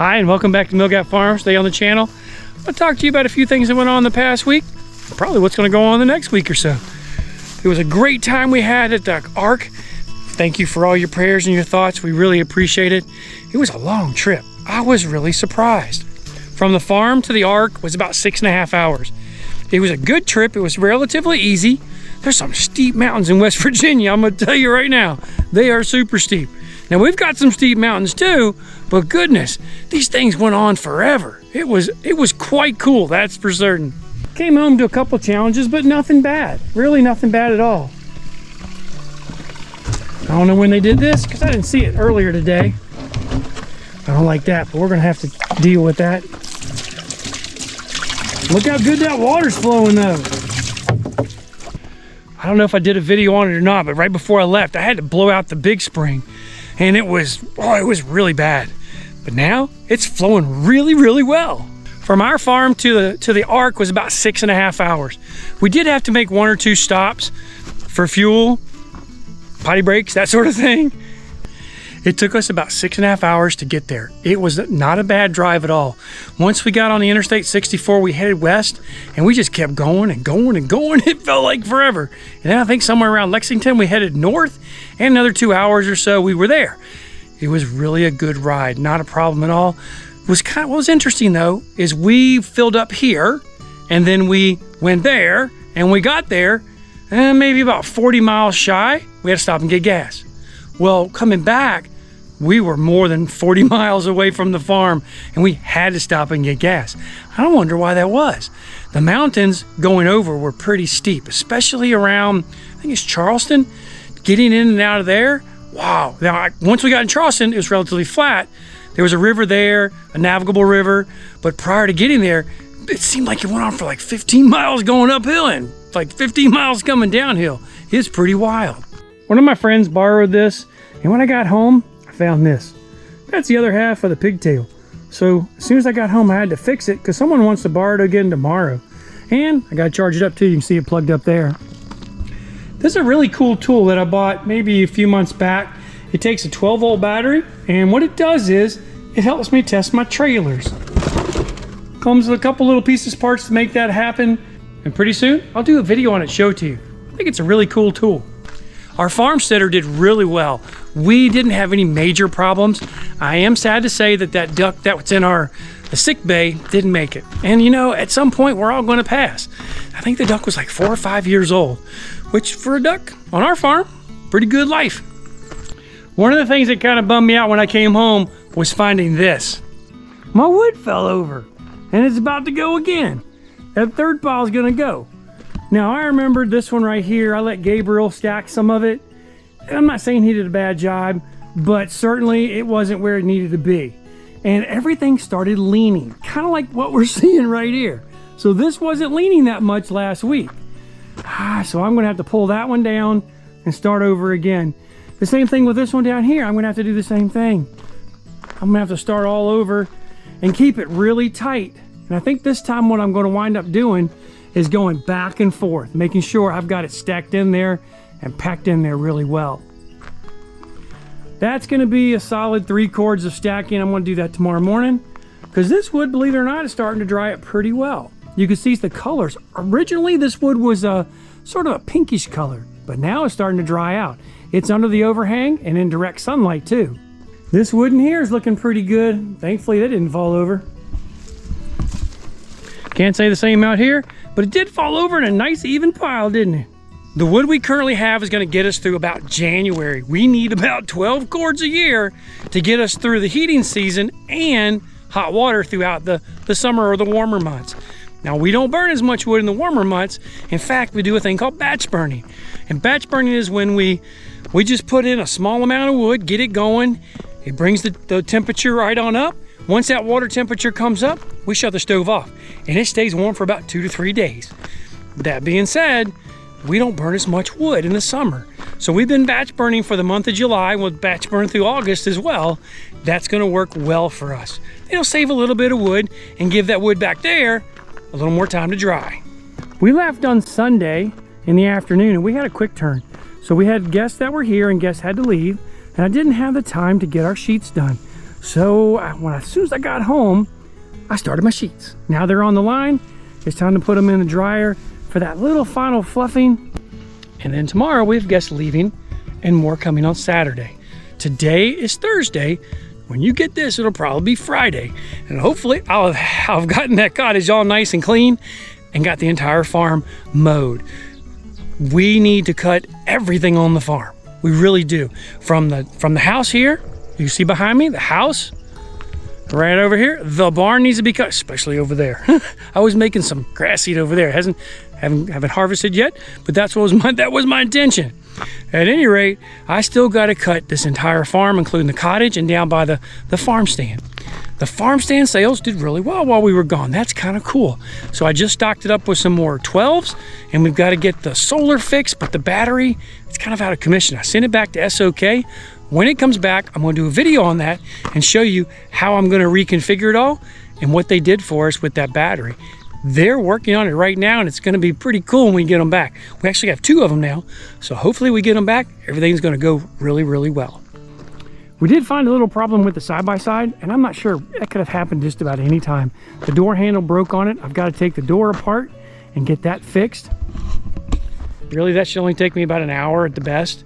Hi, and welcome back to Milgap Farms. Stay on the channel. I'll talk to you about a few things that went on the past week, probably what's going to go on the next week or so. It was a great time we had at the ARK. Thank you for all your prayers and your thoughts. We really appreciate it. It was a long trip. I was really surprised. From the farm to the ARK was about 6.5 hours. It was a good trip. It was relatively easy. There's some steep mountains in West Virginia. I'm going to tell you right now, they are super steep. Now we've got some steep mountains too, but goodness, these things went on forever. It was quite cool, that's for certain. Came home to a couple challenges, but nothing bad. Really nothing bad at all. I don't know when they did this because I didn't see it earlier today. I don't like that, but we're gonna have to deal with that. Look how good that water's flowing though. I don't know if I did a video on it or not, but right before I left, I had to blow out the big spring. And it was really bad. But now it's flowing really, really well. From our farm to the ARK was about 6.5 hours. We did have to make 1 or 2 stops for fuel, potty breaks, that sort of thing. It took us about 6.5 hours to get there. It was not a bad drive at all. Once we got on the Interstate 64, we headed west and we just kept going and going and going. It felt like forever. And then I think somewhere around Lexington, we headed north and another 2 hours or so we were there. It was really a good ride, not a problem at all. What was interesting though, is we filled up here and then we went there and we got there maybe about 40 miles shy. We had to stop and get gas. Well, coming back, we were more than 40 miles away from the farm and we had to stop and get gas. I don't wonder why that was. The mountains going over were pretty steep, especially around, I think it's Charleston. Getting in and out of there, wow. Now, once we got in Charleston, it was relatively flat. There was a river there, a navigable river, but prior to getting there, it seemed like it went on for like 15 miles going uphill and like 15 miles coming downhill. It's pretty wild. One of my friends borrowed this, and when I got home, I found this. That's the other half of the pigtail. So as soon as I got home, I had to fix it because someone wants to borrow it again tomorrow. And I got to charge it up too. You can see it plugged up there. This is a really cool tool that I bought maybe a few months back. It takes a 12-volt battery, and what it does is it helps me test my trailers. Comes with a couple little pieces, parts to make that happen, and pretty soon I'll do a video on it, show it to you. I think it's a really cool tool. Our farmsteader did really well. We didn't have any major problems. I am sad to say that that duck that was in the sick bay didn't make it. And you know, at some point we're all going to pass. I think the duck was like 4 or 5 years old, which for a duck on our farm, pretty good life. One of the things that kind of bummed me out when I came home was finding this. My wood fell over and it's about to go again. That third pile is going to go. Now, I remembered this one right here. I let Gabriel stack some of it. I'm not saying he did a bad job, but certainly it wasn't where it needed to be. And everything started leaning, kind of like what we're seeing right here. So this wasn't leaning that much last week. So I'm going to have to pull that one down and start over again. The same thing with this one down here. I'm going to have to do the same thing. I'm going to have to start all over and keep it really tight. And I think this time what I'm going to wind up doing is going back and forth, making sure I've got it stacked in there and packed in there really well. That's going to be a solid 3 cords of stacking. I'm going to do that tomorrow morning because this wood, believe it or not, is starting to dry up pretty well. You can see the colors. Originally, this wood was a sort of a pinkish color, but now it's starting to dry out. It's under the overhang and in direct sunlight too. This wood in here is looking pretty good. Thankfully, that didn't fall over. Can't say the same out here, but it did fall over in a nice even pile, didn't it? The wood we currently have is going to get us through about January. We need about 12 cords a year to get us through the heating season and hot water throughout the summer or the warmer months. Now, we don't burn as much wood in the warmer months. In fact, we do a thing called batch burning. And batch burning is when we just put in a small amount of wood, get it going. It brings the temperature right on up. Once that water temperature comes up, we shut the stove off and it stays warm for about 2 to 3 days. That being said, we don't burn as much wood in the summer. So we've been batch burning for the month of July. We'll batch burn through August as well. That's going to work well for us. It'll save a little bit of wood and give that wood back there a little more time to dry. We left on Sunday in the afternoon and we had a quick turn. So we had guests that were here and guests had to leave, and I didn't have the time to get our sheets done. So as soon as I got home, I started my sheets. Now they're on the line. It's time to put them in the dryer for that little final fluffing. And then tomorrow we have guests leaving and more coming on Saturday. Today is Thursday. When you get this, it'll probably be Friday. And hopefully I'll have gotten that cottage all nice and clean and got the entire farm mowed. We need to cut everything on the farm. We really do. From the house here, you see behind me, the house, right over here, the barn needs to be cut, especially over there. I was making some grass seed over there. Haven't harvested yet, but that was my intention. At any rate, I still got to cut this entire farm, including the cottage and down by the farm stand. The farm stand sales did really well while we were gone. That's kind of cool. So I just stocked it up with some more 12s, and we've got to get the solar fixed, but the battery, it's kind of out of commission. I sent it back to SOK. When it comes back, I'm going to do a video on that and show you how I'm going to reconfigure it all and what they did for us with that battery. They're working on it right now, and it's going to be pretty cool when we get them back. We actually have 2 of them now, so hopefully we get them back. Everything's going to go really, really well. We did find a little problem with the side-by-side, and I'm not sure. That could have happened just about any time. The door handle broke on it. I've got to take the door apart and get that fixed. Really, that should only take me about an hour at the best.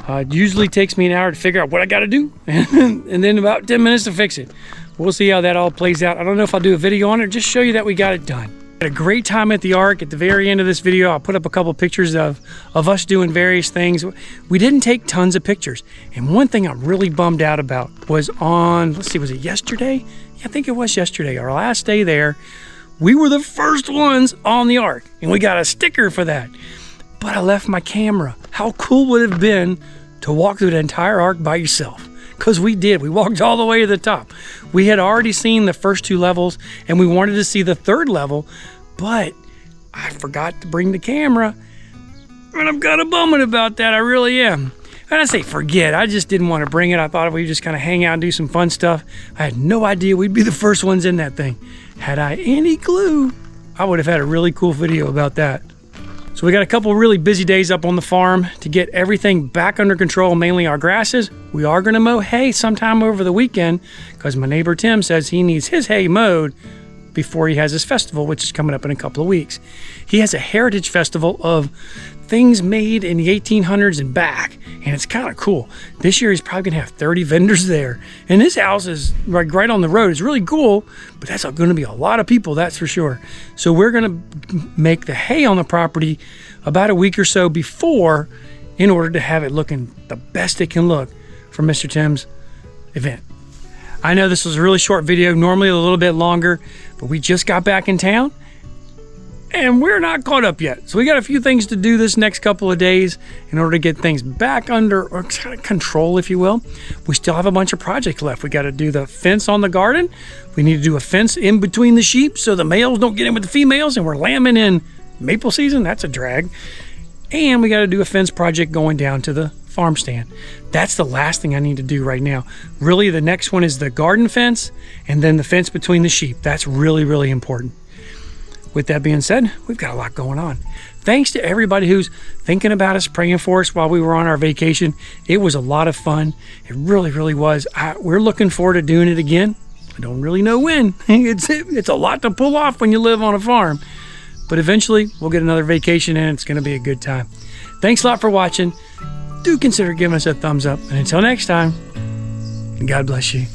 It usually takes me an hour to figure out what I got to do, and then about 10 minutes to fix it. We'll see how that all plays out. I don't know if I'll do a video on it or just show you that we got it done. Had a great time at the ARK. At the very end of this video, I'll put up a couple pictures of us doing various things. We didn't take tons of pictures. And one thing I'm really bummed out about was on, let's see, was it yesterday? Yeah, I think it was yesterday, our last day there. We were the first ones on the ARK, and we got a sticker for that. But I left my camera. How cool would it have been to walk through the entire ARK by yourself? Because we did. We walked all the way to the top. We had already seen the first 2 levels, and we wanted to see the 3rd level, but I forgot to bring the camera, and I'm kind of bumming about that. I really am. And I say forget. I just didn't want to bring it. I thought we'd just kind of hang out and do some fun stuff. I had no idea we'd be the first ones in that thing. Had I any clue, I would have had a really cool video about that. So we got a couple really busy days up on the farm to get everything back under control, mainly our grasses. We are going to mow hay sometime over the weekend because my neighbor Tim says he needs his hay mowed before he has his festival, which is coming up in a couple of weeks. He has a heritage festival of things made in the 1800s and back, and it's kind of cool. This year he's probably gonna have 30 vendors there, and his house is right on the road. It's really cool, but that's going to be a lot of people, that's for sure. So we're gonna make the hay on the property about a week or so before, in order to have it looking the best it can look for Mr. Tim's event. I know this was a really short video, normally a little bit longer, but we just got back in town and we're not caught up yet. So we got a few things to do this next couple of days in order to get things back under or kind of control, if you will. We still have a bunch of projects left. We got to do the fence on the garden. We need to do a fence in between the sheep so the males don't get in with the females, and we're lambing in maple season. That's a drag. And we got to do a fence project going down to the farm stand. That's the last thing I need to do right now. Really, the next one is the garden fence and then the fence between the sheep. That's really, really important. With that being said, we've got a lot going on. Thanks to everybody who's thinking about us, praying for us while we were on our vacation. It was a lot of fun. It really, really was. We're looking forward to doing it again. I don't really know when. It's a lot to pull off when you live on a farm. But eventually, we'll get another vacation in. It's going to be a good time. Thanks a lot for watching. Do consider giving us a thumbs up. And until next time, God bless you.